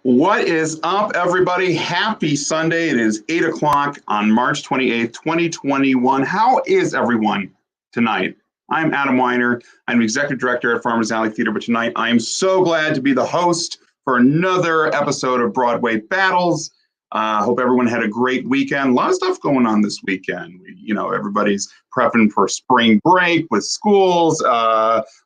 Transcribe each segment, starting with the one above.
What is up, everybody? Happy Sunday. It is 8 o'clock on March 28th, 2021. How is everyone tonight? I'm Adam Weiner. I'm Executive Director at Farmers Alley Theater, but tonight I am so glad to be the host for another episode of Broadway Battles. Hope everyone had a great weekend. A lot of stuff going on this weekend. Everybody's prepping for spring break with schools.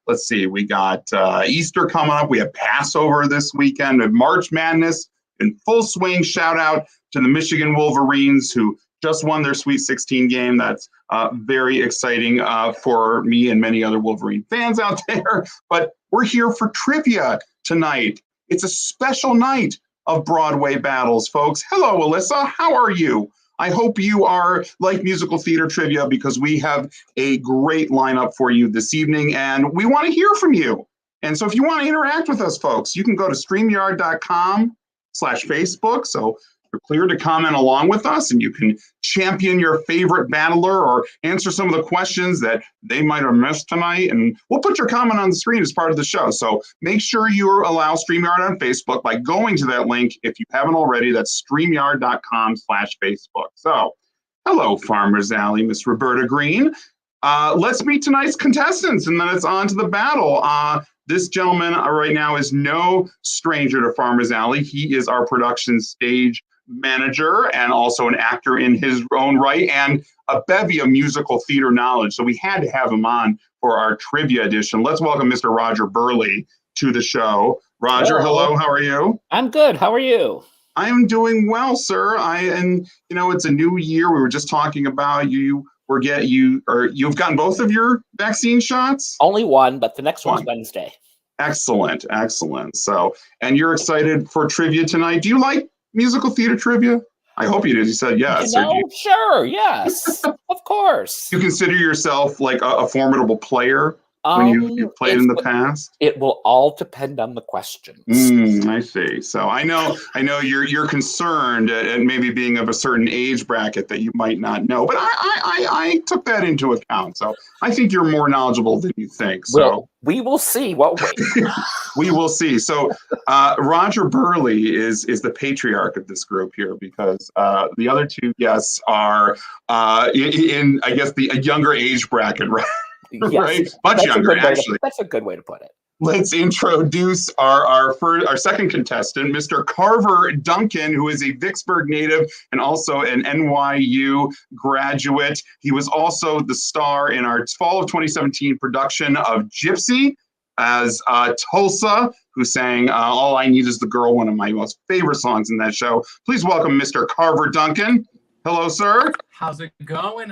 Let's see, we got Easter coming up. We have Passover this weekend and March Madness in full swing. Shout out to the Michigan Wolverines who just won their Sweet 16 game. That's very exciting for me and many other Wolverine fans out there. But we're here for trivia tonight. It's a special night of Broadway Battles, folks. Hello, Alyssa. How are you? I hope you are like musical theater trivia because we have a great lineup for you this evening and we want to hear from you. And so if you want to interact with us, folks, you can go to StreamYard.com/Facebook. So you're clear to comment along with us and you can champion your favorite battler or answer some of the questions that they might have missed tonight. And we'll put your comment on the screen as part of the show. So make sure you allow StreamYard on Facebook by going to that link. If you haven't already, that's StreamYard.com/Facebook. So hello, Farmers Alley, Miss Roberta Green. Let's meet tonight's contestants and then it's on to the battle. This gentleman right now is no stranger to Farmers Alley. He is our production stage manager and also an actor in his own right and a bevy of musical theater knowledge. So we had to have him on for our trivia edition. Let's welcome Mr. Roger Burleigh to the show. Roger, hello. How are you? I'm good. How are you? I'm doing well, sir. It's a new year. We were just talking about you've gotten both of your vaccine shots? Only one, but the next one's Wednesday. Excellent. So, and you're excited for trivia tonight. Do you like musical theater trivia? I hope you did. You said yes. Sure, yes, of course. You consider yourself like a formidable player when you played in the past? It will all depend on the questions. I see. So I know you're concerned at maybe being of a certain age bracket that you might not know, but I took that into account. So I think you're more knowledgeable than you think. So well, we will see. We will see. So Roger Burleigh is the patriarch of this group here because the other two guests are in I guess a younger age bracket, right? Yes. Right, much younger actually. That's a good way to put it. Let's introduce our second contestant, Mr. Carver Duncan, who is a Vicksburg native and also an NYU graduate. He was also the star in our fall of 2017 production of Gypsy as Tulsa, who sang All I Need Is the Girl, one of my most favorite songs in that show. Please welcome Mr. Carver Duncan. Hello, sir. How's it going?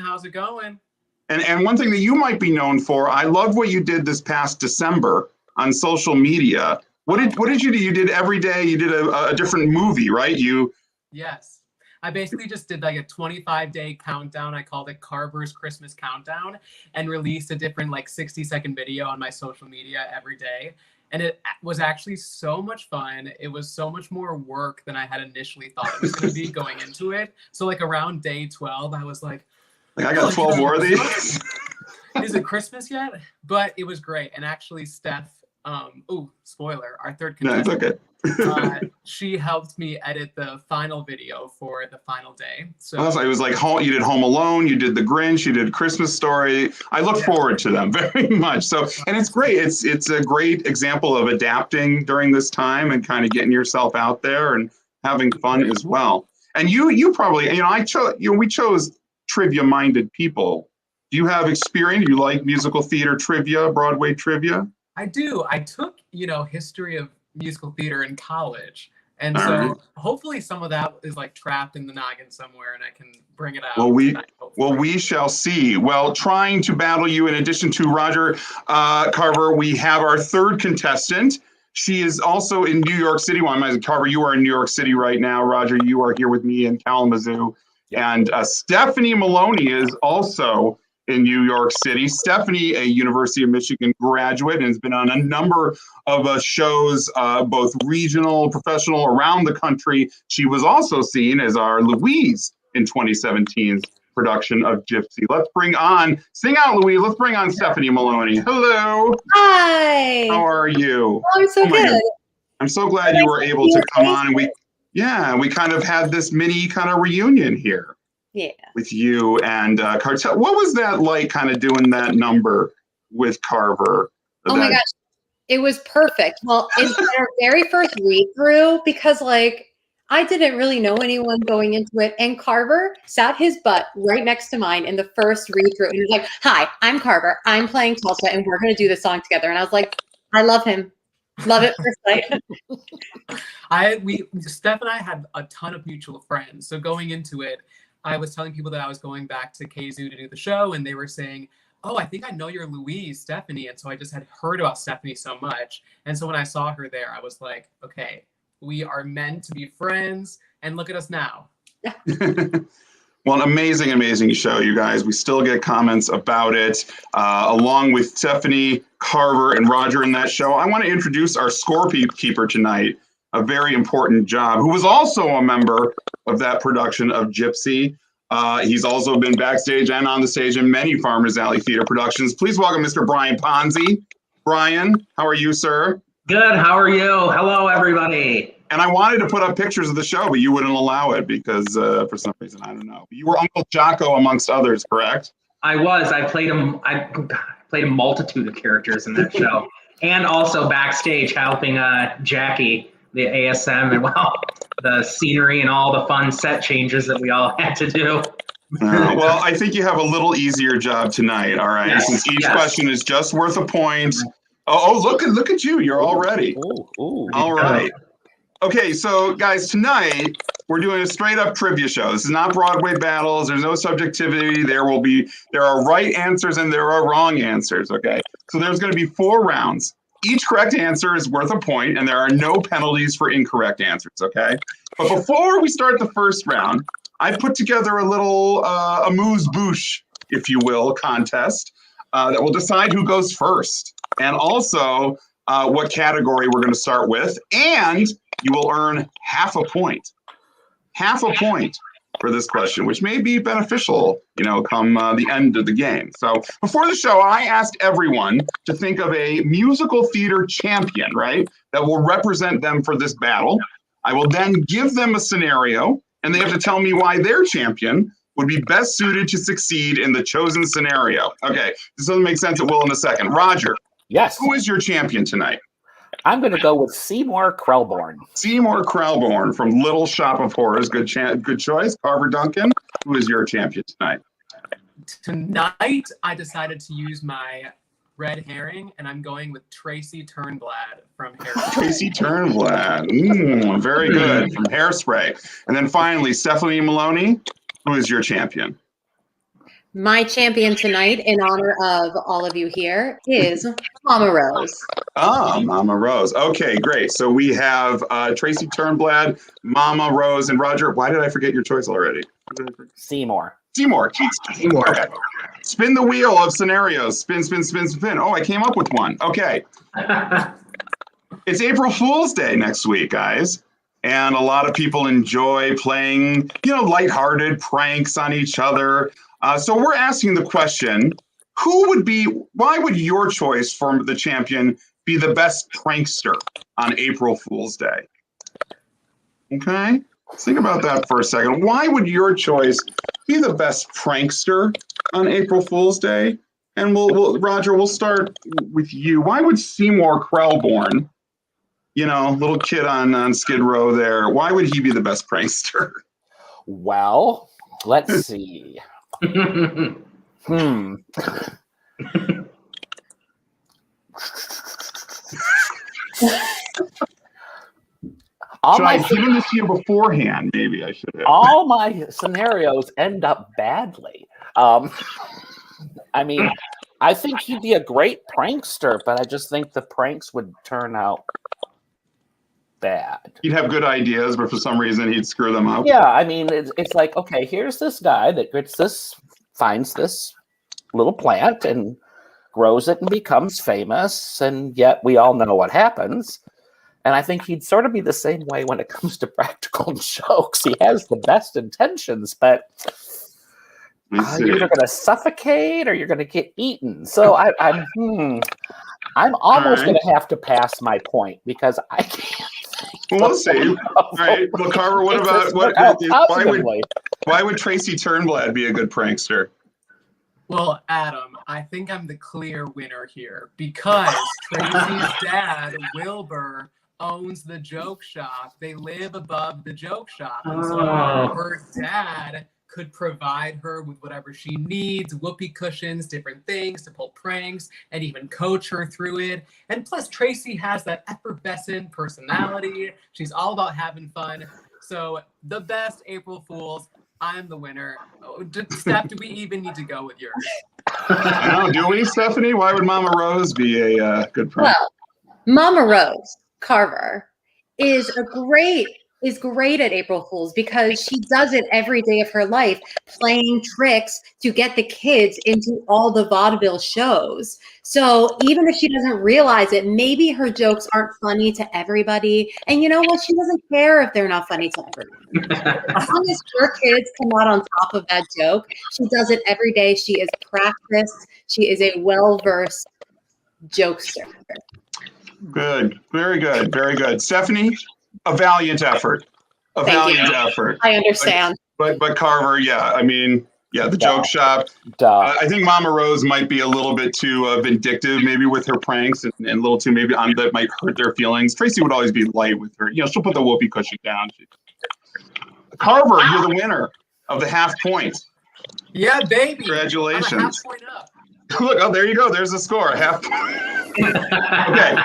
And one thing that you might be known for, I love what you did this past December on social media. What did you do? You did every day. You did a different movie, right? Yes. I basically just did like a 25-day countdown. I called it Carver's Christmas Countdown and released a different 60-second video on my social media every day. And it was actually so much fun. It was so much more work than I had initially thought it was going to be going into it. So around day 12, I was like I got 12 more of these. Is it Christmas yet? But it was great. And actually, Steph, spoiler, our third contestant, no, it's okay. she helped me edit the final video for the final day. So it was like you did Home Alone, you did The Grinch, you did Christmas Story. I look forward to them very much. So, and it's great. It's a great example of adapting during this time and kind of getting yourself out there and having fun as well. And you probably, we chose trivia-minded people. Do you have experience? Do you like musical theater trivia, Broadway trivia? I do. I took, history of musical theater in college. And All so right. hopefully some of that is trapped in the noggin somewhere and I can bring it out. Well, we shall see. Well, trying to battle you in addition to Roger Carver, we have our third contestant. She is also in New York City. Carver, you are in New York City right now. Roger, you are here with me in Kalamazoo. And Stephanie Maloney is also in New York City. Stephanie, a University of Michigan graduate, and has been on a number of shows, both regional, professional, around the country. She was also seen as our Louise in 2017's production of Gypsy. Sing out, Louise. Let's bring on Stephanie Maloney. Hello. Hi. How are you? Oh, I'm so good. I'm so glad you were able to come on. And we kind of had this mini kind of reunion here. Yeah. With you and Cartel. What was that like, kind of doing that number with Carver? Oh my gosh, it was perfect. Well, in our very first read through, because like I didn't really know anyone going into it, and Carver sat his butt right next to mine in the first read through, and he was like, "Hi, I'm Carver. I'm playing Tulsa, and we're going to do this song together." And I was like, "I love him. Love it first sight." Steph and I had a ton of mutual friends, so going into it, I was telling people that I was going back to KZoo to do the show, and they were saying, "Oh, I think I know your Louise, Stephanie." And so I just had heard about Stephanie so much. And so when I saw her there, I was like, okay, we are meant to be friends. And look at us now. Well, an amazing, amazing show, you guys. We still get comments about it. Along with Stephanie, Carver, and Roger in that show, I want to introduce our scorekeeper tonight, a very important job, who was also a member of that production of Gypsy. He's also been backstage and on the stage in many Farmers Alley Theater productions. Please welcome Mr. Brian Ponzi. Brian, how are you, sir? Good, how are you? Hello, everybody. And I wanted to put up pictures of the show, but you wouldn't allow it because for some reason, I don't know. You were Uncle Jocko amongst others, correct? I was. I played a multitude of characters in that show. And also backstage helping Jackie, the ASM, and the scenery and all the fun set changes that we all had to do. Well, I think you have a little easier job tonight, all right? Yes, Since each question is just worth a point. Oh, look at you. You're all ready. Ooh. All right. Okay, so guys, tonight we're doing a straight up trivia show. This is not Broadway Battles. There's no subjectivity. There are right answers and there are wrong answers, okay? So there's going to be 4 rounds. Each correct answer is worth a point, and there are no penalties for incorrect answers, okay? But before we start the first round, I put together a little amuse-bouche, if you will, contest that will decide who goes first, and also what category we're going to start with, and you will earn half a point. Half a point for this question, which may be beneficial, come the end of the game. So before the show, I asked everyone to think of a musical theater champion, right, that will represent them for this battle. I will then give them a scenario, and they have to tell me why their champion would be best suited to succeed in the chosen scenario. Okay, this doesn't make sense. It will in a second. Roger. Yes. Who is your champion tonight? I'm going to go with Seymour Krelborn. Seymour Krelborn from Little Shop of Horrors. Good choice. Carver Duncan, who is your champion tonight? Tonight, I decided to use my red herring, and I'm going with Tracy Turnblad from Hairspray. Tracy Turnblad. Very good. From Hairspray. And then finally, Stephanie Maloney, who is your champion? My champion tonight, in honor of all of you here, is Mama Rose. Oh, Mama Rose. Okay, great. So we have Tracy Turnblad, Mama Rose, and Roger. Why did I forget your choice already? Seymour. Seymour. Okay. Spin the wheel of scenarios. Spin, spin, spin, spin. Oh, I came up with one. Okay. It's April Fool's Day next week, guys. And a lot of people enjoy playing, lighthearted pranks on each other. So we're asking the question, why would your choice for the champion be the best prankster on April Fool's Day? Okay, let's think about that for a second. Why would your choice be the best prankster on April Fool's Day? And Roger, we'll start with you. Why would Seymour Krelborn, little kid on Skid Row there, why would he be the best prankster? Well, let's see. Should I have given this to you beforehand? Maybe I should have. All my scenarios end up badly. I think he'd be a great prankster, but I just think the pranks would turn out bad. He'd have good ideas, but for some reason he'd screw them up. Yeah, it's like, okay, here's this guy that finds this little plant and grows it and becomes famous, and yet we all know what happens. And I think he'd sort of be the same way when it comes to practical jokes. He has the best intentions, but you're either going to suffocate or you're going to get eaten. So I'm almost going to have to pass my point because I can't. Well, we'll see. All right. Well, Carver, what about why would Tracy Turnblad be a good prankster? Well, Adam, I think I'm the clear winner here because Tracy's dad, Wilbur, owns the joke shop. They live above the joke shop. And so her dad could provide her with whatever she needs, whoopee cushions, different things to pull pranks, and even coach her through it. And plus, Tracy has that effervescent personality. She's all about having fun. So the best April Fools. I'm the winner. Oh, Steph, do we even need to go with yours? I know, do we, Stephanie? Why would Mama Rose be a good prank? Well, Mama Rose Carver is great at April Fools because she does it every day of her life, playing tricks to get the kids into all the vaudeville shows. So even if she doesn't realize it, maybe her jokes aren't funny to everybody. And you know what? She doesn't care if they're not funny to everybody. As long as her kids come out on top of that joke, she does it every day. She is practiced. She is a well-versed jokester. Good. Very good. Very good. Stephanie? A valiant effort. Effort. I understand. But Carver, yeah, I mean, yeah, the joke shop. I think Mama Rose might be a little bit too vindictive, maybe with her pranks, and a little too maybe that might hurt their feelings. Tracy would always be light with her. You know, she'll put the whoopee cushion down. Carver, you're the winner of the half point. Yeah, baby. Congratulations. I'm a half point up. Look, oh, there you go. There's the score. Half point. Okay.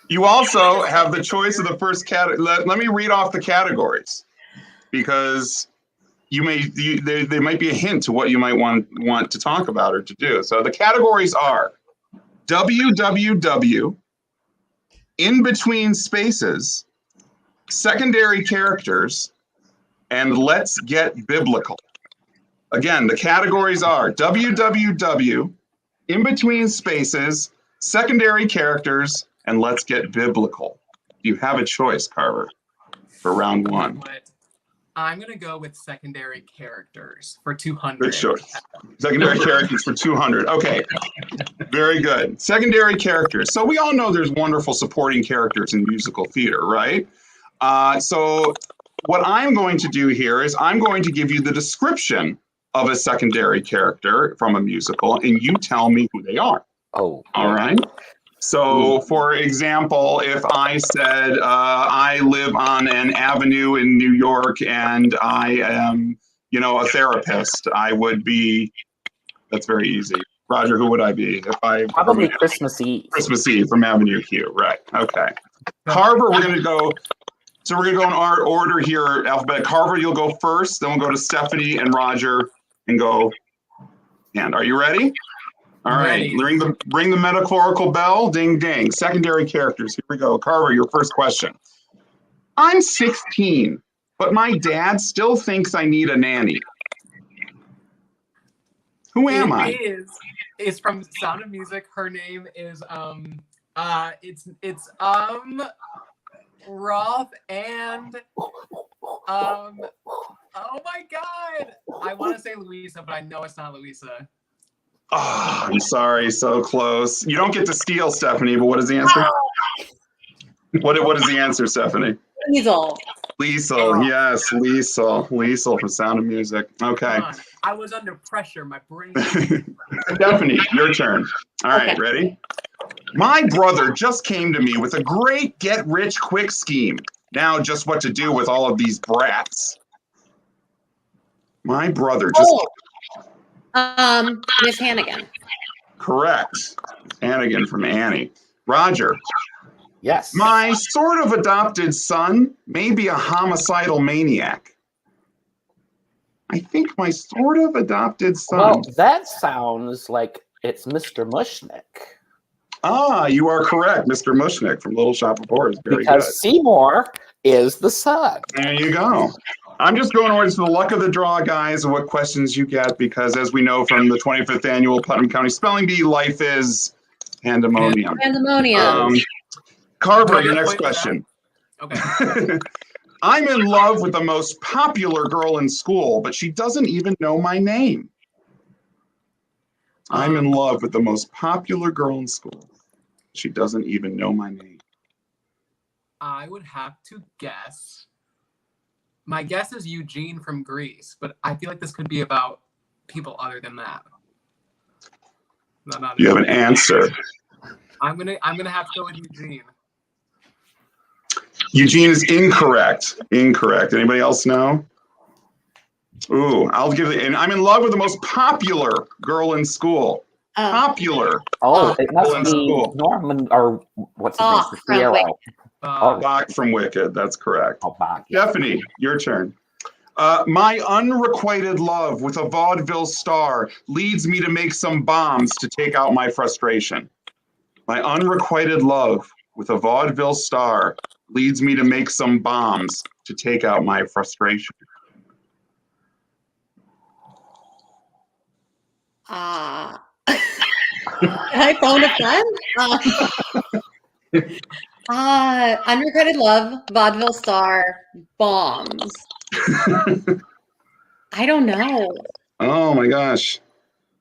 You also have the choice of the first category. Let me read off the categories because there might be a hint to what you might want to talk about or to do. So the categories are WWW, in between spaces, secondary characters, and let's get biblical. Again, the categories are WWW, in between spaces, secondary characters, and let's get biblical. You have a choice, Carver, for round one. I'm going to go with secondary characters for 200. Good choice. Secondary characters for 200. Okay. Very good. Secondary characters. So we all know there's wonderful supporting characters in musical theater, right? So what I'm going to do here is I'm going to give you the description of a secondary character from a musical, and you tell me who they are. Oh. All right. So, for example, if I said I live on an avenue in New York and I am, a therapist, I would be. That's very easy. Roger, who would I be? If I probably Christmas Eve. Christmas Eve from Avenue Q. Right. Okay. Carver, we're going to go. So we're going to go in our order here, alphabet. Carver, you'll go first. Then we'll go to Stephanie and Roger and go. And are you ready? All right, ring the metaphorical bell, ding ding. Secondary characters, here we go. Carver, your first question. I'm 16, but my dad still thinks I need a nanny. Who am I? It's from Sound of Music. Her name is it's Roth and oh my God, I want to say Louisa, but I know it's not Louisa. Oh, I'm sorry, so close. You don't get to steal, Stephanie, but what is the answer? What is the answer, Stephanie? Liesel. Liesel, yes, Liesel from Sound of Music. Okay. I was under pressure, my brain. Stephanie, your turn. All right, ready? My brother just came to me with a great get-rich-quick scheme. Now just what to do with all of these brats. My brother just... Miss Hannigan. Correct. Hannigan from Annie. Roger. Yes. My sort of adopted son may be a homicidal maniac. I think my sort of adopted son. Well, that sounds like it's Mr. Mushnick. Ah, you are correct. Mr. Mushnick from Little Shop of Horrors. Very good. Because Seymour is the son. There you go. I'm just going over to the luck of the draw, guys, and what questions you get, because as we know from the 25th annual Putnam County Spelling Bee, life is pandemonium. Pandemonium. Carver, your next question. Okay. I'm in love with the most popular girl in school, but she doesn't even know my name. I'm in love with the most popular girl in school. She doesn't even know my name. I would have to guess. My guess is Eugene from Greece, but I feel like this could be about people other than that. You have an answer. I'm gonna have to go with Eugene. Eugene is incorrect. Incorrect. Anybody else know? Ooh, I'll give it. And I'm in love with the most popular girl in school. Popular. Oh, it must in be school. Norman, or what's his name? from Fierro. Bach from Wicked. That's correct. Oh, Bach. Yeah. Stephanie, your turn. My unrequited love with a vaudeville star leads me to make some bombs to take out my frustration. My unrequited love with a vaudeville star leads me to make some bombs to take out my frustration. Can I phone a friend? Unrequited love, vaudeville star, bombs. I don't know. Oh my gosh.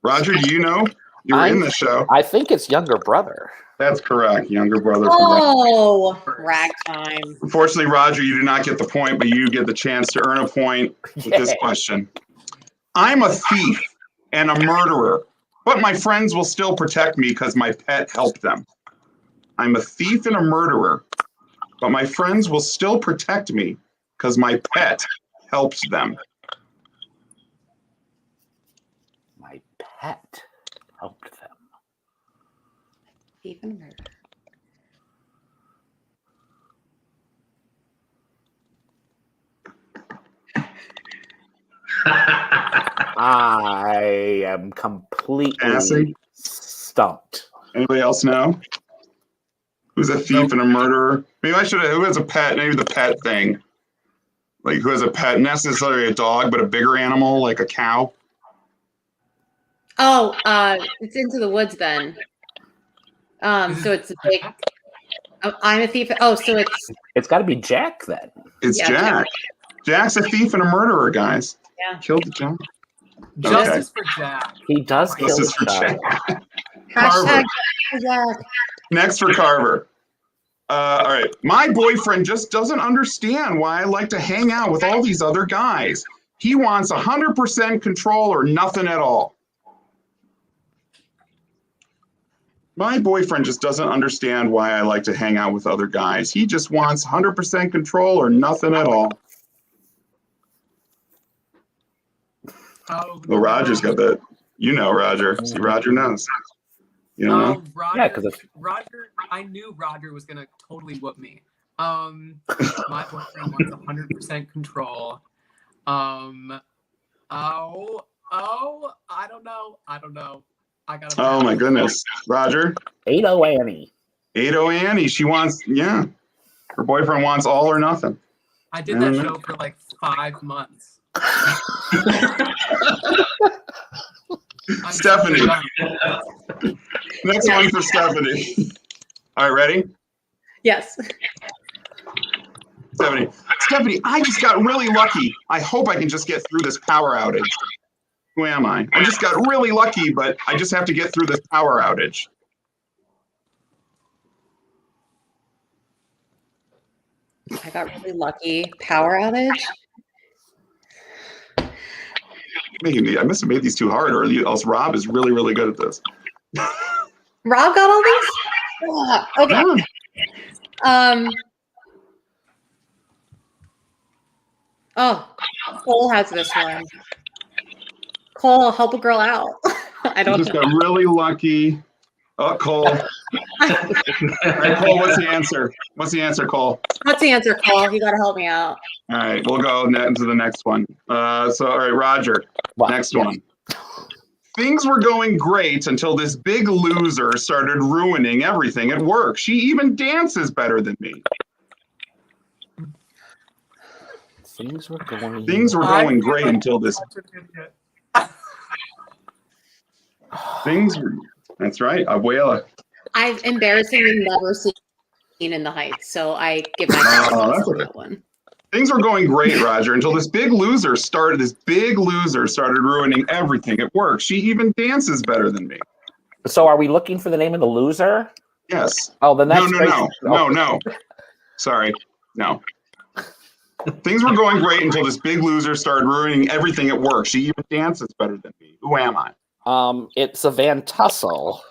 Roger, do you know? You were in the show. I think it's younger brother. That's correct. Younger brother. Oh, ragtime. Unfortunately, Roger, you do not get the point, but you get the chance to earn a point with this question. I'm a thief and a murderer, but my friends will still protect me because my pet helped them. I'm a thief and a murderer, but my friends will still protect me because my pet helps them. My pet helped them. Thief and murder. I am completely stumped. Anybody else know? Who's a thief and a murderer? Maybe I should have. Who has a pet? Maybe the pet thing. Like who has a pet? Not necessarily a dog, but a bigger animal, like a cow. Oh, it's Into the Woods then. So it's a big. I'm a thief. Oh, so It's got to be Jack then. It's Yeah, Jack. Jack's a thief and a murderer, guys. Yeah. Killed the Jack. Justice for Jack. He does kill Justice for Jack. Jack. hashtag. Next for Carver. All right. My boyfriend just doesn't understand why I like to hang out with all these other guys. He wants 100% control or nothing at all. My boyfriend just doesn't understand why I like to hang out with other guys. He just wants 100% control or nothing at all. Oh, Well, Roger's got that. You know, Roger. See, Roger knows. You know? Roger, Yeah, 'cause Roger, I knew Roger was gonna totally whoop me. My boyfriend wants 100% control. I don't know. I gotta. Oh my goodness, Roger. 80 Annie. 80 Annie. She wants, yeah. Her boyfriend wants all or nothing. I did that show for like 5 months. Stephanie. Next one for Stephanie. All right, ready? Yes. Stephanie, I just got really lucky. I hope I can just get through this power outage. Who am I? I just got really lucky, but I just have to get through this power outage. I got really lucky. Power outage. I must have made these too hard, or else Rob is really, really good at this. Rob got all these? Okay. Cole has this one. Cole, help a girl out. I don't just know. got really lucky. Oh, Cole. All right, Cole, what's the answer? What's the answer, Cole? What's the answer, Cole? You got to help me out. All right, we'll go to the next one. All right, Roger, next one. Things were going great until this big loser started ruining everything at work. She even dances better than me. Things were going great until this. That's right, Abuela. I've embarrassingly never seen In the Heights, so I give myself that one. Things were going great, Roger, until this big loser started ruining everything at work. She even dances better than me. So are we looking for the name of the loser? Yes. Oh, then that's No. Sorry. No. Things were going great until this big loser started ruining everything at work. She even dances better than me. Who am I? It's a Van Tussle.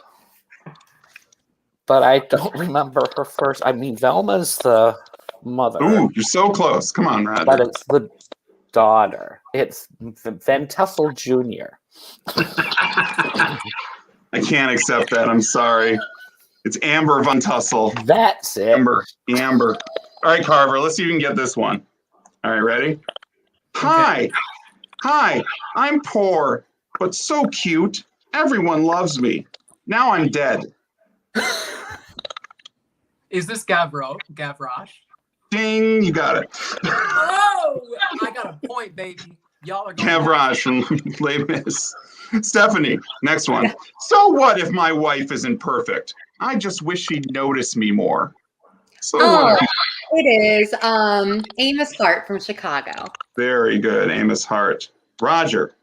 But I don't remember her first. I mean, Velma's the mother. Ooh, you're so close. Come on, Roger. But it's the daughter. It's Van Tussle Jr. I can't accept that. I'm sorry. It's Amber Van Tussle. That's it. Amber. All right, Carver, let's see if you can get this one. All right, ready? Okay. Hi, I'm poor, but so cute. Everyone loves me. Now I'm dead. Is this Gavroche? Ding, you got it. Oh, I got a point, baby. Y'all are going. Gavroche from Les Mis. Stephanie, next one. So what if my wife isn't perfect? I just wish she'd notice me more. So what? It is Amos Hart from Chicago. Very good, Amos Hart. Roger,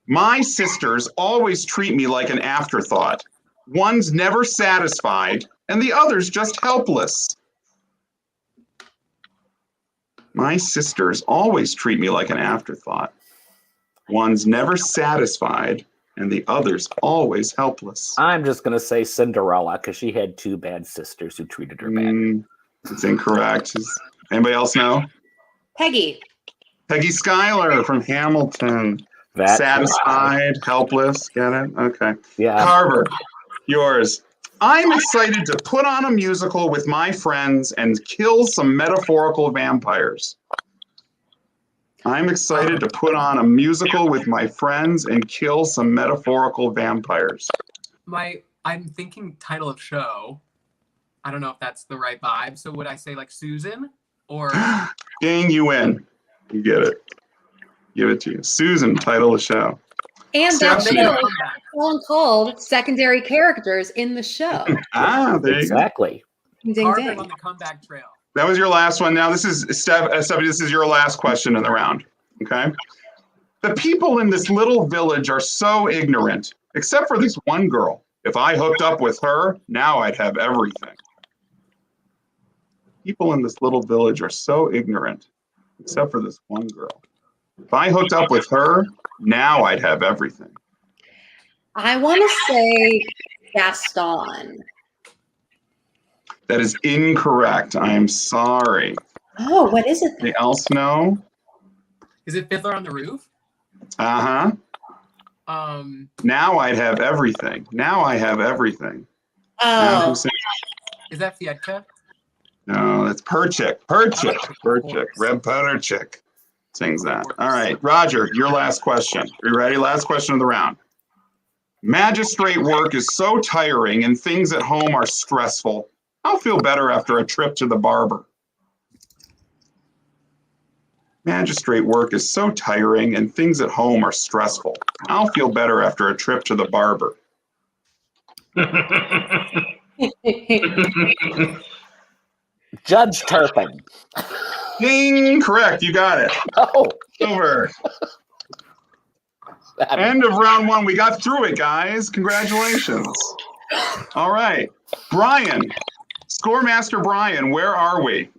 my sisters always treat me like an afterthought. One's never satisfied, and the other's just helpless. My sisters always treat me like an afterthought. One's never satisfied, and the other's always helpless. I'm just going to say Cinderella because she had two bad sisters who treated her bad. It's incorrect. Anybody else know? Peggy Schuyler from Hamilton. That's Satisfied, helpless. Get it? Okay. Yeah. Carver, yours. I'm excited to put on a musical with my friends and kill some metaphorical vampires. I'm excited to put on a musical with my friends and kill some metaphorical vampires. I'm thinking title of show. I don't know if that's the right vibe. So would I say like Susan or? Ding, you win. You get it. Give it to you. Susan, title of show. and that Stephanie. show is called secondary characters in the show. There you go. Exactly. Ding Carver ding. on the comeback trail. That was your last one. Now this is Stephanie. This is your last question in the round. Okay. The people in this little village are so ignorant, except for this one girl. If I hooked up with her, now I'd have everything. People in this little village are so ignorant, except for this one girl. If I hooked up with her, now I'd have everything. I want to say Gaston. That is incorrect. I am sorry. Oh, what is it? Anybody else know? Is it Fiddler on the Roof? Uh-huh. Now I'd have everything. Now I have everything. Now Oh, who sings? Is that Fietka? No, that's Perchik. Perchik. Reb Perchik sings that. All right, Roger, your last question. Are you ready? Last question of the round. Magistrate work is so tiring and things at home are stressful. I'll feel better after a trip to the barber. Magistrate work is so tiring and things at home are stressful. I'll feel better after a trip to the barber. Judge Turpin. Ding, correct. You got it. Oh, Over. End of round one. We got through it, guys. Congratulations. All right. Brian, Scoremaster Brian, where are we?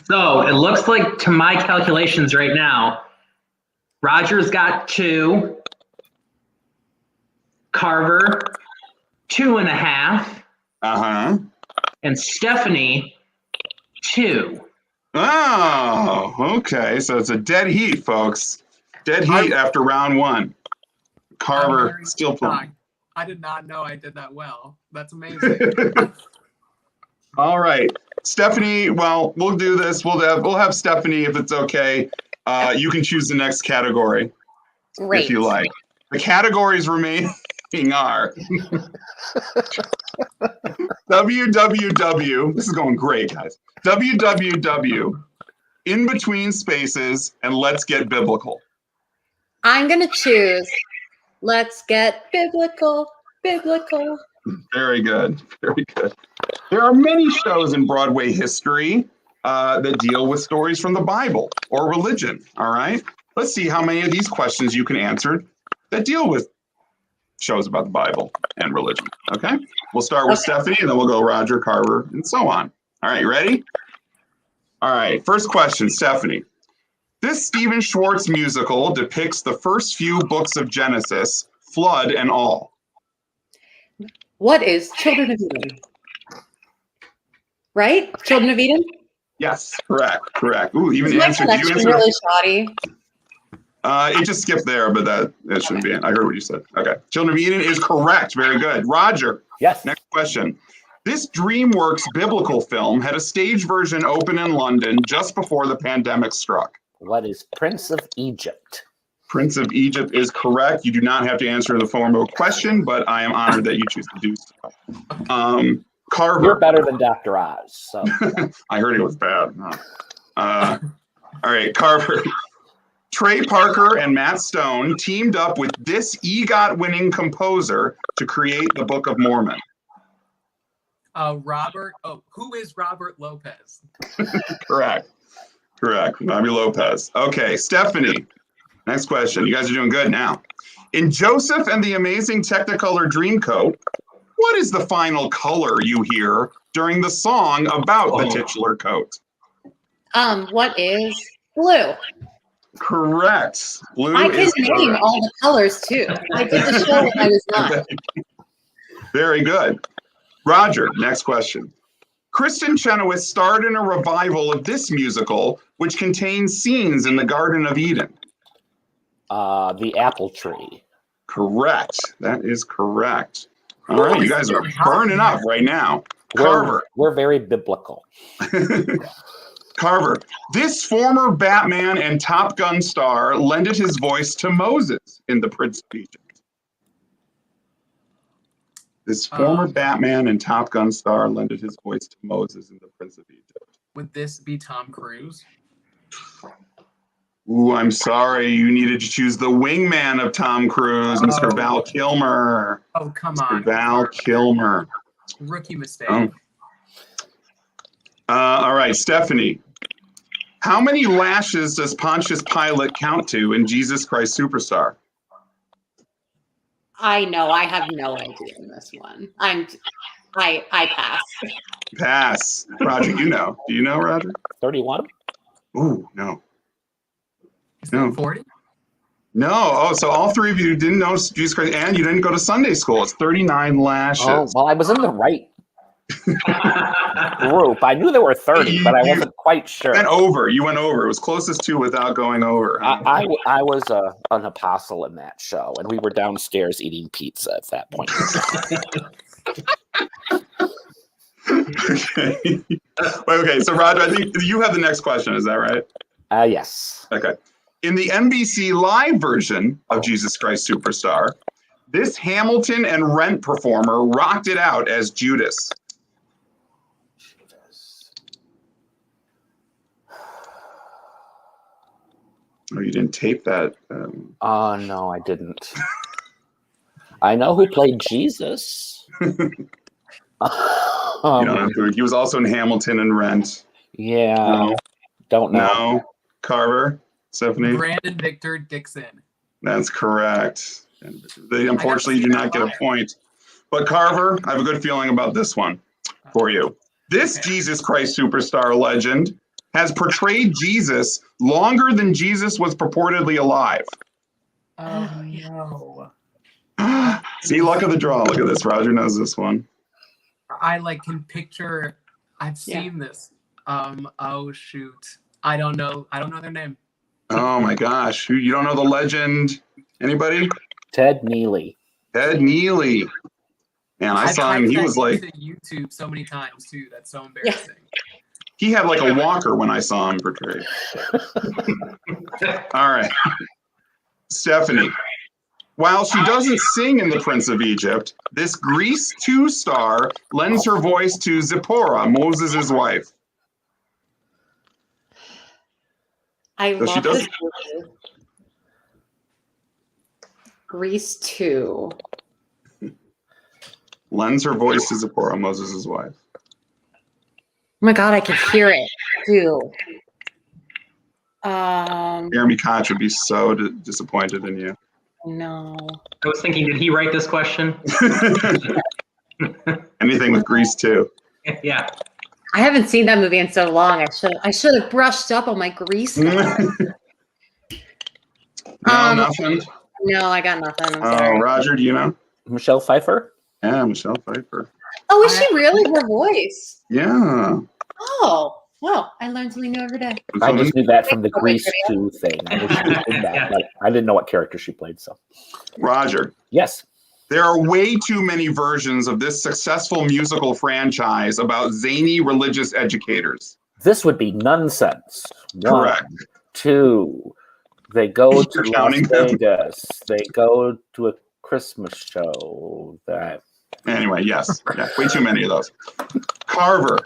So it looks like, to my calculations right now, Roger's got 2, Carver 2.5, Uh-huh. and Stephanie 2. Oh, okay. So it's a dead heat, folks. Dead heat after round one. Carver still playing. I did not know I did that well. That's amazing. All right. Stephanie, well, we'll do this. We'll have Stephanie, if it's okay. You can choose the next category great. if you like. The categories remaining are WWW. This is going great, guys. WWW, In Between Spaces, and Let's Get Biblical. I'm going to choose Let's Get Biblical. Biblical. Very good. Very good. There are many shows in Broadway history that deal with stories from the Bible or religion. All right. Let's see how many of these questions you can answer that deal with shows about the Bible and religion. Okay. We'll start with Stephanie, and then we'll go Roger, Carver, and so on. All right. You ready? All right, first question, Stephanie. This Stephen Schwartz musical depicts the first few books of Genesis, flood and all. What is Children of Eden? Right? Children of Eden? Yes, correct. Ooh, even Is my answered. Did you connection answer? really shoddy? It just skipped there, but that shouldn't be it. I heard what you said. Okay. Children of Eden is correct. Very good. Roger. Yes. Next question. This DreamWorks biblical film had a stage version open in London just before the pandemic struck. What is Prince of Egypt? Prince of Egypt is correct. You do not have to answer the formal question, but I am honored that you choose to do so. Carver. You're better than Dr. Oz. So I heard it was bad. All right, Carver. Trey Parker and Matt Stone teamed up with this EGOT-winning composer to create the Book of Mormon. Who is Robert Lopez? Correct. Bobby Lopez. Okay, Stephanie. Next question. You guys are doing good now. In Joseph and the Amazing Technicolor Dreamcoat, what is the final color you hear during the song about the titular coat? What is blue? Correct. Blue I can is name correct. all the colors too. I did the show when I was 9. Very good. Roger, next question. Kristen Chenoweth starred in a revival of this musical, which contains scenes in the Garden of Eden. the apple tree. Correct. That is correct. All right, you guys are burning up right now. Carver. We're very biblical. Carver. This former Batman and Top Gun star lended his voice to Moses in The Prince of Egypt. This former Batman and Top Gun star lended his voice to Moses in The Prince of Egypt. Would this be Tom Cruise? Ooh, I'm sorry. You needed to choose the wingman of Tom Cruise, Mr. Val Kilmer. Oh, come on. Mr. Val Kilmer. Rookie mistake. Oh. All right, Stephanie. How many lashes does Pontius Pilate count to in Jesus Christ Superstar? I know. I have no idea in this one. I pass. Pass. Roger, you know. Do you know, Roger? 31? Ooh, no. Is No. that 40? No. Oh, so all three of you didn't know Jesus Christ, and you didn't go to Sunday school. It's 39 lashes. Oh, well, I was in the right group. I knew there were 30, but I wasn't quite sure. You went over. It was closest to without going over. I was an apostle in that show, and we were downstairs eating pizza at that point. Okay. Okay, so Roger, I think you have the next question. Is that right? Yes. Okay. In the NBC live version of Jesus Christ Superstar, this Hamilton and Rent performer rocked it out as Judas. Oh, you didn't tape that. Oh, no, I didn't. I know who played Jesus. You don't know who. He was also in Hamilton and Rent. Yeah. No. Don't know. No. Carver? Stephanie? Brandon Victor Dixon. That's correct. They unfortunately do not get a point. But Carver, I have a good feeling about this one for you. This Jesus Christ Superstar legend has portrayed Jesus longer than Jesus was purportedly alive. Oh, no. See, luck of the draw. Look at this. Roger knows this one. I can picture. I've seen this. Oh shoot. I don't know their name. Oh my gosh. You don't know the legend? Anybody? Ted Neely. Ted Neely. And I saw him. He was like YouTube so many times too. That's so embarrassing. he had like a walker when I saw him portrayed. All right. Stephanie. While she doesn't sing in The Prince of Egypt, this Grease 2 star lends her voice to Zipporah, Moses' wife. I So she love does- this movie. Grease 2. Lends her voice to Zipporah, Moses' wife. Oh my God, I can hear it too. Jeremy Koch would be so disappointed in you. No. I was thinking, did he write this question? Anything with Grease 2. Yeah. I haven't seen that movie in so long. I should have brushed up on my Grease. No, nothing. No, I got nothing. I'm Oh, sorry. Roger, do you know? Michelle Pfeiffer? Yeah, Michelle Pfeiffer. Oh, is she really her voice? Yeah. Oh, well, I learn something new every day. I just knew that from the Grease 2 thing. I knew she was in that, but I didn't know what character she played. So, Roger, yes. there are way too many versions of this successful musical franchise about zany religious educators. This would be nonsense. Correct. 1, 2. They go to You're Las counting them. Vegas. They go to a Christmas show. That Anyway, yes. Yeah, way too many of those. Carver.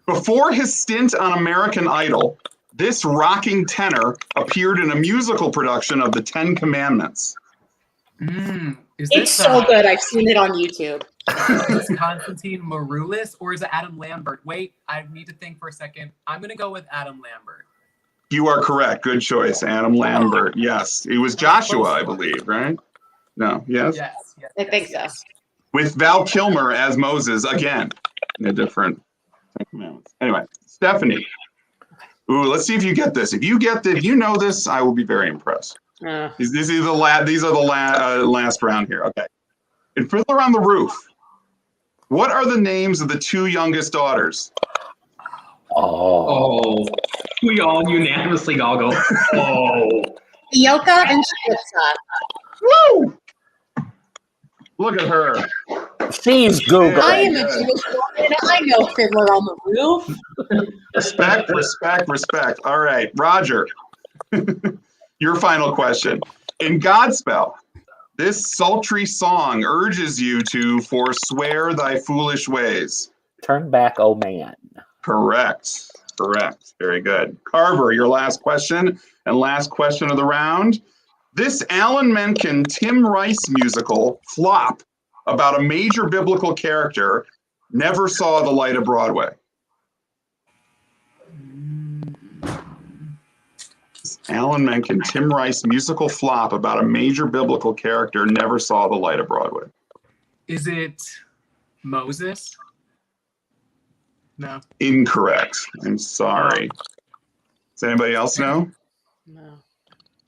Before his stint on American Idol, this rocking tenor appeared in a musical production of the Ten Commandments. Is It's this, so good. I've seen it on YouTube. Is this Constantine Maroulis or is it Adam Lambert? Wait, I need to think for a second. I'm going to go with Adam Lambert. You are correct. Good choice. Adam Lambert. Yes. It was Joshua, I believe, right? No. Yes? Yes. I think so. With Val Kilmer as Moses again. In a different Ten Commandments. Anyway, Stephanie. Ooh, let's see if you get this. If you get this, if you know this, I will be very impressed. These are the last round here. Okay. In Fiddler on the Roof, what are the names of the 2 youngest daughters? Oh, we all unanimously all go, oh. Ioka and Shitza. Woo! Look at her. she's Google. I am a Jewish woman. I know Fiddler on the Roof. Respect, respect, respect. All right, Roger. Your final question. In Godspell, this sultry song urges you to forswear thy foolish ways. Turn back, oh man. Correct. Correct. Very good. Carver, your last question and last question of the round. This Alan Menken, Tim Rice musical, Flop, about a major biblical character, never saw the light of Broadway. This Alan Menken, Tim Rice musical, Flop, about a major biblical character, never saw the light of Broadway. Is it Moses? No. Incorrect. I'm sorry. Does anybody else know? No.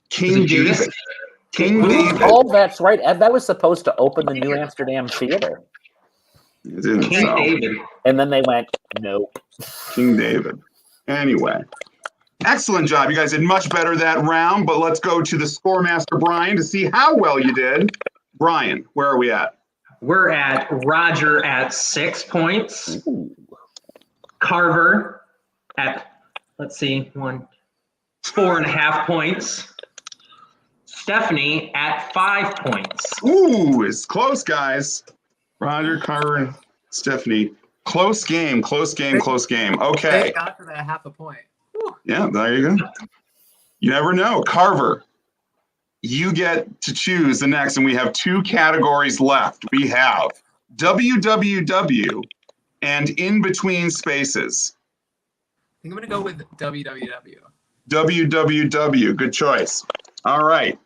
King Judas? David. King David. Oh, that's right. And that was supposed to open the New Amsterdam Theater. It didn't King so. David. And then they went, nope. King David. Anyway. Excellent job. You guys did much better that round, but let's go to the score master, Brian, to see how well you did. Brian, where are we at? We're at Roger at 6 points. Ooh. Carver at, let's see, 4.5 points. Stephanie at 5 points. Ooh, it's close, guys. Roger, Carver, and Stephanie. Close game, close game, close game. Okay. Thank God for that half a point. Whew. Yeah, there you go. You never know. Carver, you get to choose the next, and we have 2 categories left. We have WWW and in between spaces. I think I'm going to go with WWW. WWW, good choice. All right.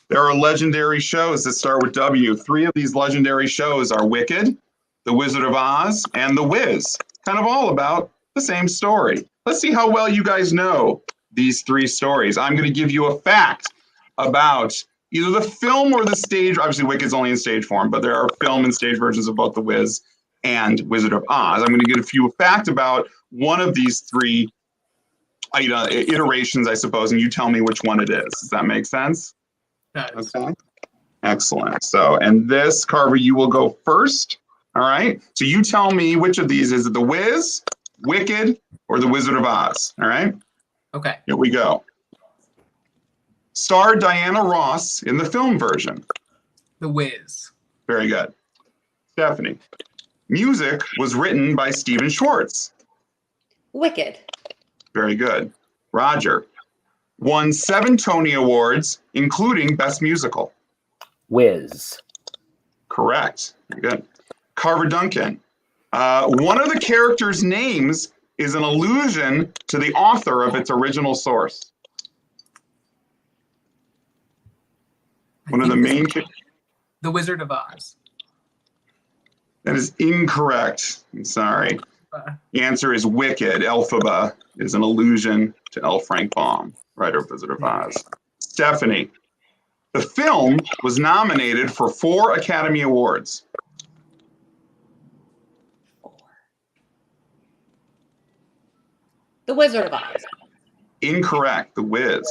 There are legendary shows that start with W. 3 of these legendary shows are Wicked, The Wizard of Oz, and The Wiz. Kind of all about the same story. Let's see how well you guys know these 3 stories. I'm going to give you a fact about either the film or the stage. Obviously, Wicked's only in stage form, but there are film and stage versions of both The Wiz and Wizard of Oz. I'm going to give you a fact about one of these 3 iterations, I suppose, and you tell me which one it is. Does that make sense? Nice. Okay. Excellent. So, and this, Carver, you will go first. All right. So you tell me which of these is it, The Wiz, Wicked, or The Wizard of Oz? All right. Okay. Here we go. Star Diana Ross in the film version. The Wiz. Very good. Stephanie. Music was written by Stephen Schwartz. Wicked. Very good. Roger. Won 7 Tony Awards, including Best Musical. Wiz. Correct. Very good. Carver Duncan. One of the characters' names is an allusion to the author of its original source. One of the main. The Wizard of Oz. That is incorrect. I'm sorry. The answer is Wicked. Elphaba is an allusion to L. Frank Baum, writer of Wizard of Oz. Stephanie, the film was nominated for 4 Academy Awards. The Wizard of Oz. Incorrect. The Wiz.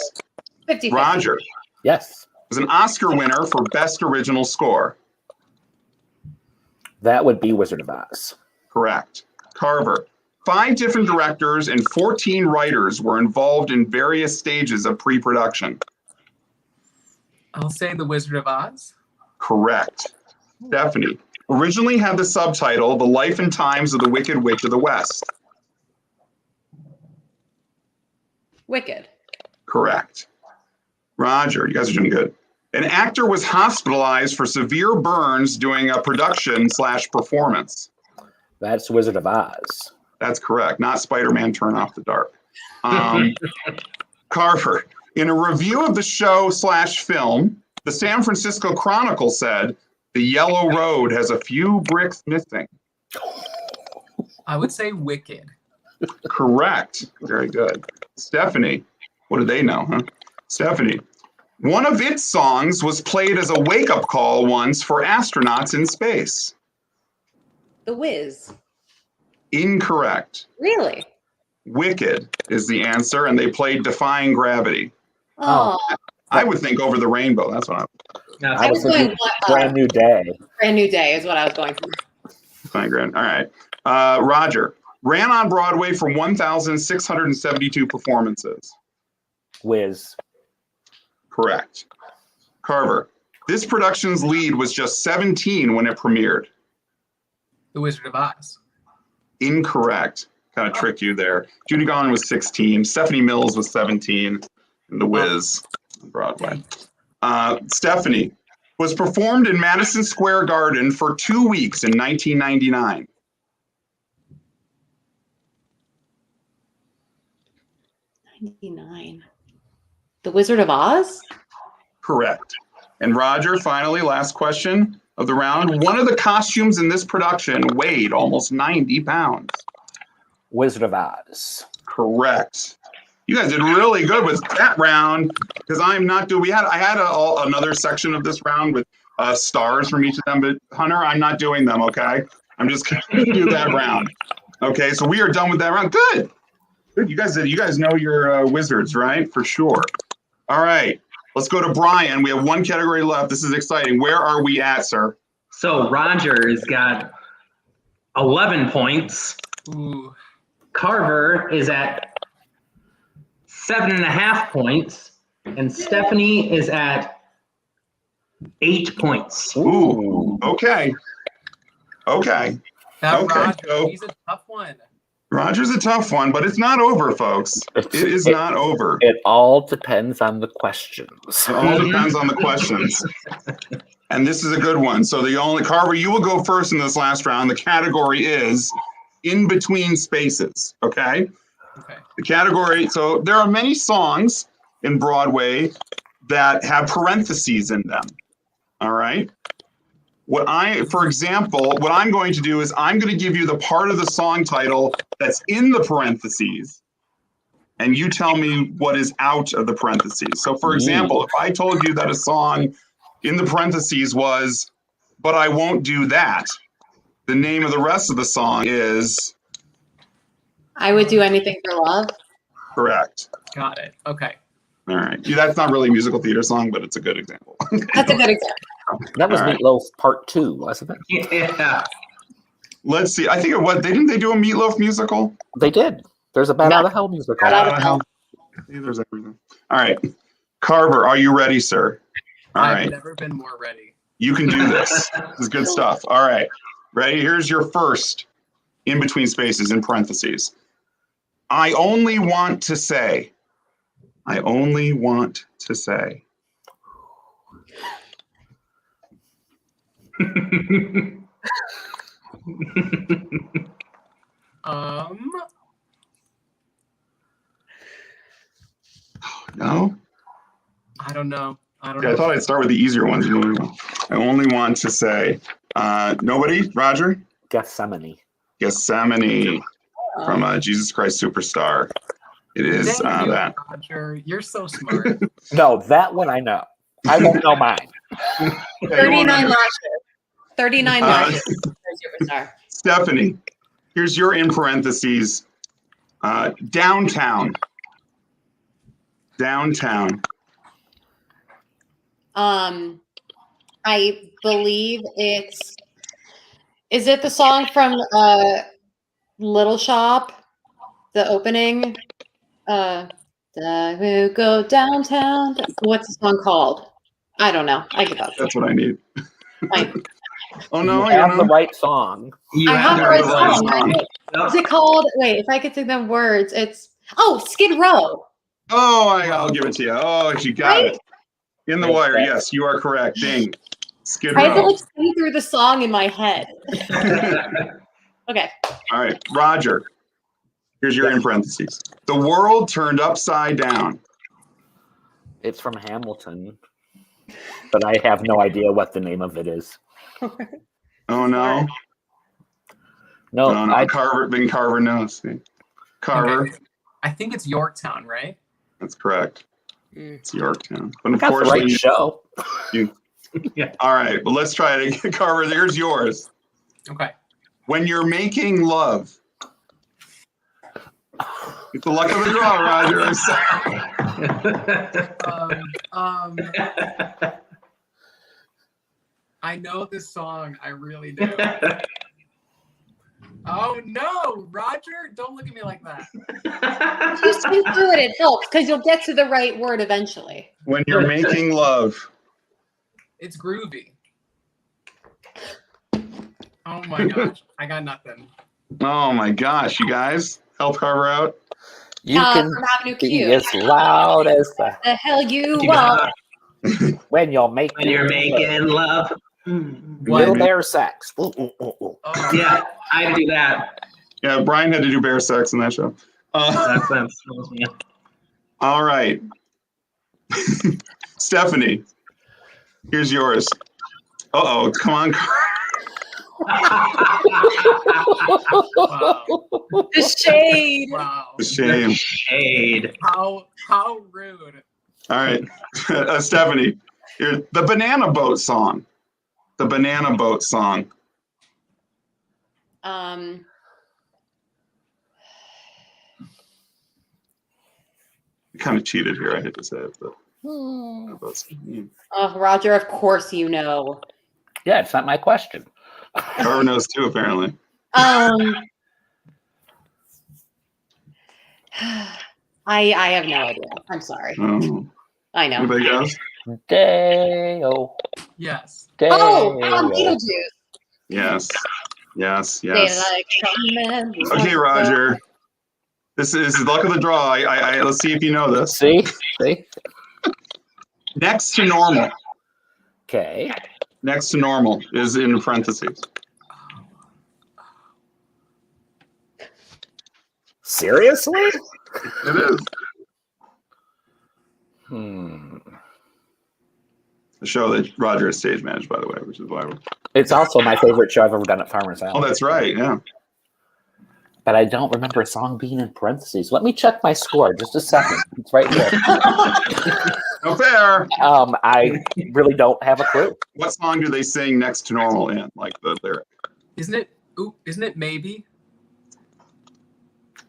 50-50. Roger Yes, was an Oscar winner for Best Original Score. that would be Wizard of Oz. Correct. Carver, 5 different directors and 14 writers were involved in various stages of pre-production. I'll say The Wizard of Oz. Correct. Stephanie, originally had the subtitle The Life and Times of the Wicked Witch of the West. Wicked. Correct. Roger, you guys are doing good. An actor was hospitalized for severe burns doing a production/performance. That's Wizard of Oz. That's correct. Not Spider-Man Turn Off the Dark. Carver, in a review of the show/film, the San Francisco Chronicle said, the yellow road has a few bricks missing. I would say Wicked. Correct. Very good. Stephanie, what do they know, huh? Stephanie, one of its songs was played as a wake-up call once for astronauts in space. The Wiz. Incorrect. Really? Wicked is the answer, and they played Defying Gravity. Oh, I would think Over the Rainbow. That's what I was going Brand New Day. Brand New Day is what I was going for. Defying Gravity. All right. Roger, ran on Broadway for 1,672 performances. Wiz. Correct. Carver, this production's lead was just 17 when it premiered. The Wizard of Oz. Incorrect. Kind of tricked you there. Judy Garland was 16. Stephanie Mills was 17. And The Wiz on Broadway. Stephanie was performed in Madison Square Garden for 2 weeks in 1999. '99. The Wizard of Oz? Correct. And Roger, finally, last question of the round. One of the costumes in this production weighed almost 90 pounds. Wizard of Oz. Correct. You guys did really good with that round because I'm not doing. I had another section of this round with stars from each of them, but Hunter, I'm not doing them. Okay, I'm just going to do that round. Okay, so we are done with that round. Good. Good. You guys know your wizards, right? For sure. All right. Let's go to Brian. We have one category left. This is exciting. Where are we at, sir? So Roger has got 11 points. Ooh. Carver is at 7.5 points, and Stephanie is at 8 points. Ooh. Okay. Okay. That Okay, Roger, so- he's a tough one. Roger's a tough one, but it's not over, folks. It is not over. It all depends on the questions. It all depends on the questions. And this is a good one. So Carver, you will go first in this last round. The category is in between spaces. Okay. Okay. The category. So there are many songs in Broadway that have parentheses in them. All right. For example, what I'm going to do is I'm going to give you the part of the song title that's in the parentheses, and you tell me what is out of the parentheses. So, for example, if I told you that a song in the parentheses was "But I Won't Do That," the name of the rest of the song is I Would Do Anything for Love. correct. Got it. Okay. All right. Yeah, that's not really a musical theater song, but it's a good example. That's a good example. That was All right. Meatloaf Part 2, wasn't it? Yeah. Let's see. I think didn't they do a Meatloaf musical? They did. There's a Bat Out of Hell musical. Bat Out of Hell. See, there's everything. All right. Carver, are you ready, sir? All I've right. never been more ready. You can do this. This is good stuff. All right. Ready? Here's your first in between spaces in parentheses. I only want to say. I only want to say. No? I don't know. I don't Yeah, I know. thought I'd start with the easier ones. I only want to say. Nobody? Roger? Gethsemane. Gethsemane. from Jesus Christ Superstar. It is Thank you, that. Roger. You're so smart. No, that one I know. I won't know mine. 39 lashes. 39 lashes. Superstar. Stephanie, here's your in parentheses. Downtown. Downtown. I believe is it the song from Little Shop? The opening? We'll go downtown. What's the song called? I don't know. I give up. That's what I need. Oh no, You have the right song. I have the right right song. song. What's it called? Wait, if I could think of words, it's Skid Row. Oh, I'll give it to you. Oh, you got Right? it. In the wire. Yes, you are correct. Ding. Skid I had to Row. like sing through the song in my head. Okay. All right, Roger. Here's your in parentheses. The world turned upside down. It's from Hamilton, but I have no idea what the name of it is. Oh no. No, Oh, no. I Carver knows. See? Carver. Okay. I think it's Yorktown, right? That's correct. It's Yorktown. But got the unfortunately, right show. Yeah. all right, well, let's try it again. Carver, there's yours. Okay. When you're making love. Get the luck of the draw, Roger. I'm sorry. I know this song. I really do. Oh no, Roger! Don't look at me like that. You sing through it helps because you'll get to the right word eventually. When you're making love. It's groovy. Oh my gosh, I got nothing. Oh my gosh, you guys, help Carver out. You can From Avenue be Q. as loud as The hell you You want. got- when you're making when you're making love. little bear sex. Ooh, ooh, ooh, ooh. Oh, Yeah, I had to do that. Yeah, Brian had to do bear sex in that show. That's yeah. All right. Stephanie, here's yours. Uh-oh, come on. Wow. The shade. Wow. Shame. Shade. How rude. All right. Stephanie, the Banana Boat song. The Banana Boat song. Kind of cheated here, I hate to say it, but Oh, Roger, of course you know. Yeah, it's not my question. Carver knows too, apparently. I have no idea. I'm sorry. Oh. I know. Anybody else? Day-o, Yes. Oh, day-o. Beetlejuice. Yes. Yes, They yes. like coming. Okay, Roger. This is luck of the draw. Let's see if you know this. See? Next to normal. Okay. Next to normal is in parentheses. Seriously? It is. The show that Roger has stage managed, by the way, which is why we're... It's also my favorite show I've ever done at Farmer's Alley. Oh, that's right, yeah. But I don't remember a song being in parentheses. Let me check my score. Just a second. It's right here. No fair. I really don't have a clue. What song do they sing next to normal in? Like the lyric. Isn't it maybe?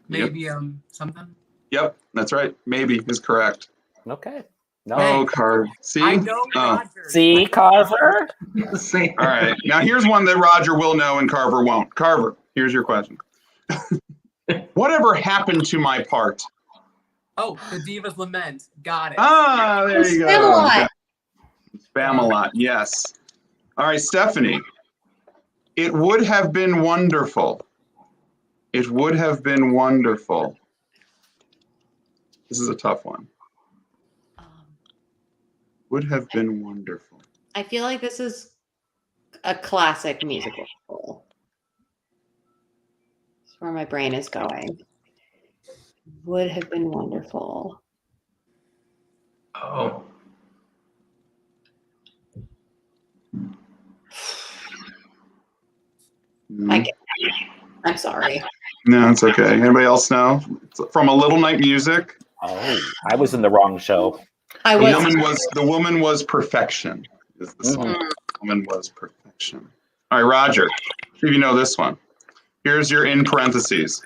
Maybe something? Yep, that's right. Maybe is correct. Okay. No. Oh, Carver. See? I know Oh. Roger. See, Carver? See? All right. Now here's one that Roger will know and Carver won't. Carver, here's your question. Whatever happened to my part? Oh, the Diva's Lament. Got it. Ah, there you go. Spamalot. Spamalot, yes. All right, Stephanie. It would have been wonderful. It would have been wonderful. This is a tough one. Would have been wonderful. I feel like this is a classic musical. That's where my brain is going. Would have been wonderful. Oh. I get it. I'm sorry. No, it's okay. Anybody else know? It's from A Little Night Music. Oh, I was in the wrong show. The woman was perfection. Is the song. The woman was perfection. All right, Roger. See if you know this one. Here's your in parentheses.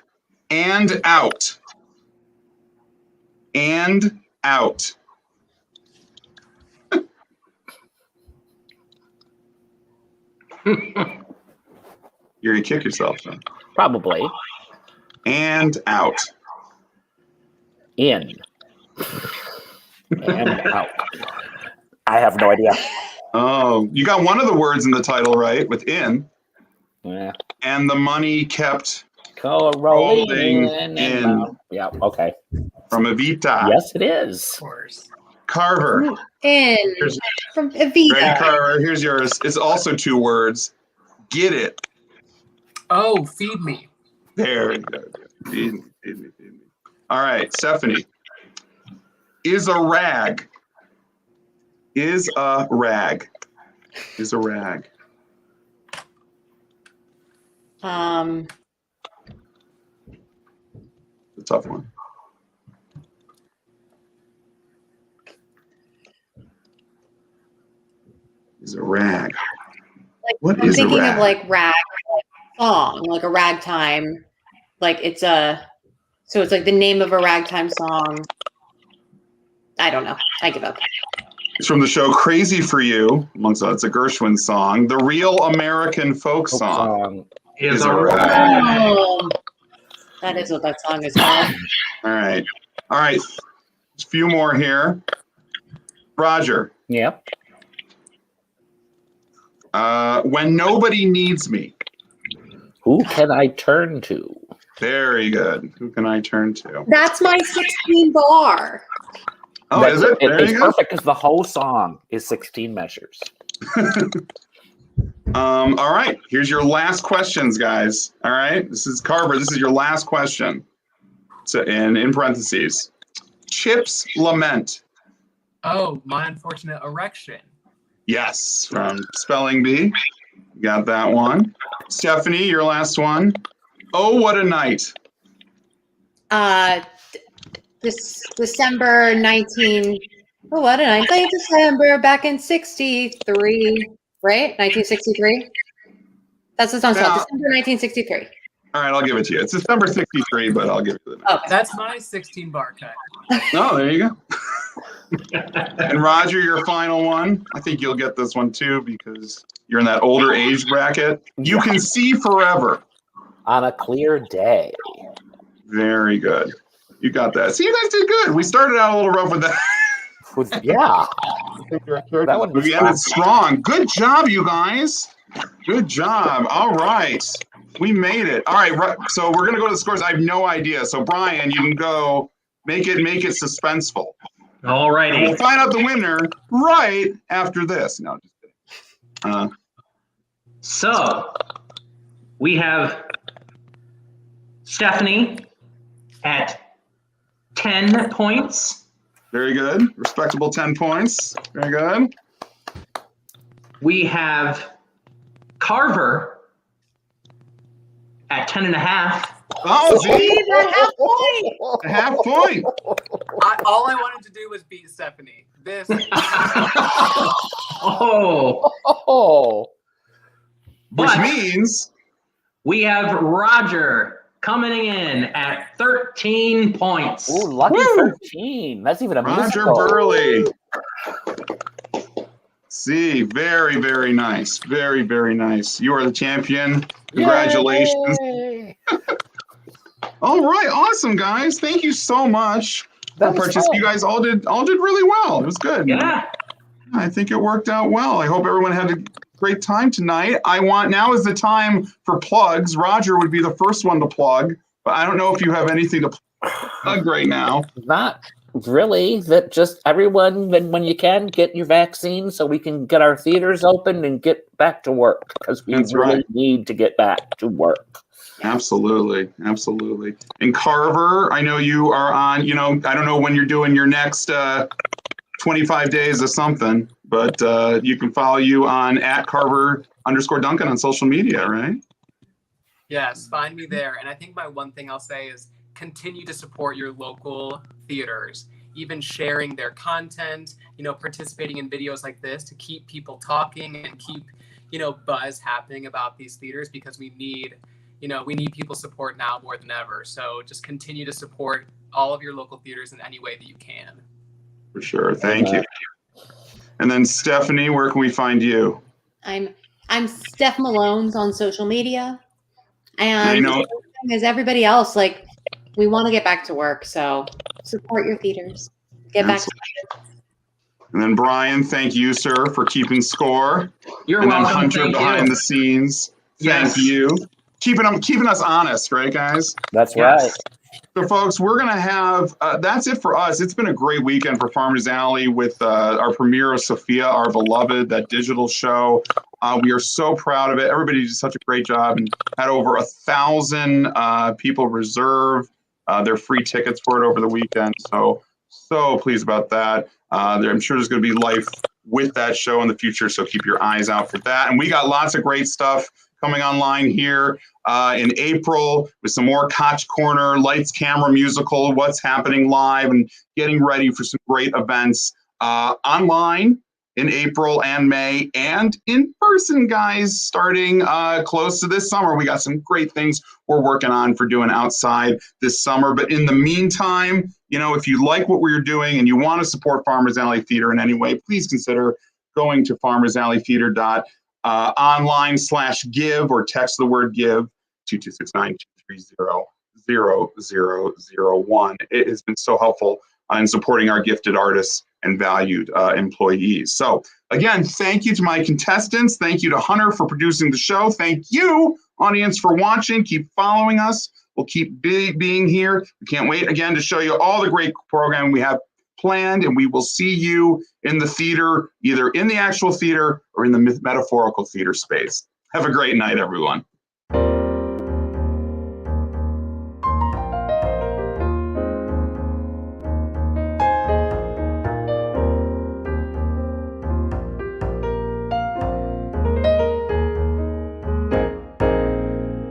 And out. And out. You're gonna kick yourself then. Probably. And out. In. And out. I have no idea. Oh, you got one of the words in the title right with in. Yeah. And the money kept Rolling in. Yeah, okay. From Evita. Yes, it is. Of course. Carver. In Here's- from Evita. Ready, Carver? Here's yours. It's also two words. Get it. Oh, feed me. There you go. Feed me, feed me, feed me. All right, Stephanie. Is a rag. Is a rag. Is a rag. Um, The tough one. Is a rag. like What I'm is a thinking rag? of like rag song, like a ragtime. Like it's so it's like the name of a ragtime song. I don't know. I give up. It's from the show Crazy for You. Amongst it's a Gershwin song. The Real American Folk Song. Is a a rag. Oh, that is what that song is called. All right. All right. A few more here. Roger. Yep. When Nobody Needs Me. Who can I turn to? Very good. Who can I turn to? That's my 16 bar. Oh, That's is it? There It's you go. perfect because the whole song is 16 measures. All right. Here's your last questions, guys. All right. This is Carver. This is your last question. So, in parentheses, Chip's Lament. Oh, my unfortunate erection. Yes, from Spelling Bee. Got that one. Stephanie, your last one. Oh, what a night. This December 19. Oh, what a night! Late December, back in '63, right? 1963. That's the song. Yeah. December 1963. All right, I'll give it to you. It's December 63, but I'll give it to you. Oh, That's my 16 bar cut. Oh, there you go. And Roger, your final one. I think you'll get this one too because you're in that older age bracket. You can see forever. On a clear day. Very good. You got that. See, you guys did good. We started out a little rough with that. Yeah. That one was We fun. ended strong. Good job, you guys. Good job. All right. We made it. All right. So we're going to go to the scores. I have no idea. So Brian, you can go make it suspenseful. All And righty. we'll find out the winner right after this. No, just kidding. So we have Stephanie at 10 points. Very good. Respectable 10 points. Very good. We have Carver at 10 and a half. Oh, see? that half point. A half point. All I wanted to do was beat Stephanie. This. Oh, Oh. Which but means we have Roger coming in at 13 points. Ooh, lucky Woo! 13. That's even a Roger musical. Burleigh. See, very, very nice. Very, very nice. You are the champion. Congratulations. Yay! All right, awesome, guys. Thank you so much That for was participating. fun. You guys all did really well. It was good. Yeah. I think it worked out well. I hope everyone had a great time tonight. Now is the time for plugs. Roger would be the first one to plug, but I don't know if you have anything to plug right now. Not really. That just everyone, when you can, get your vaccine so we can get our theaters open and get back to work because we That's really right. need to get back to work. Absolutely. Absolutely. And Carver, I know you are on, I don't know when you're doing your next 25 days of something, but you can follow you on @Carver_Duncan on social media, right? Yes, find me there. And I think my one thing I'll say is continue to support your local theaters, even sharing their content, participating in videos like this to keep people talking and keep, buzz happening about these theaters, because we need people support now more than ever. So just continue to support all of your local theaters in any way that you can. For sure. Thank you. And then Stephanie, where can we find you? I'm Steph Malone's on social media. I And know. as everybody else, like, we want to get back to work, so support your theaters. Get back to work. And then Brian, thank you, sir, for keeping score. You're and welcome. Then Hunter Thank behind you. the scenes. Yes. Thank you. Keeping us honest, right, guys? That's Yes. right. So, folks, we're going to have, that's it for us. It's been a great weekend for Farmers Alley with our premiere of Sophia, Our Beloved, that digital show. We are so proud of it. Everybody did such a great job and had over 1,000 people reserve their free tickets for it over the weekend. So pleased about that. I'm sure there's going to be life with that show in the future, so keep your eyes out for that. And we got lots of great stuff coming online here in April with some more Koch Corner, Lights, Camera Musical, What's Happening Live, and getting ready for some great events online in April and May, and in person, guys, starting close to this summer. We got some great things we're working on for doing outside this summer. But in the meantime, if you like what we're doing and you want to support Farmers Alley Theater in any way, please consider going to farmersalleytheater.online/give or text the word give to 269-230-0001. It has been so helpful in supporting our gifted artists and valued employees. So again, thank you to my contestants. Thank you to Hunter for producing the show. Thank you, audience, for watching. Keep following us. We'll keep being here. We can't wait again to show you all the great programming we have planned, and we will see you in the theater, either in the actual theater or in the metaphorical theater space. Have a great night, everyone.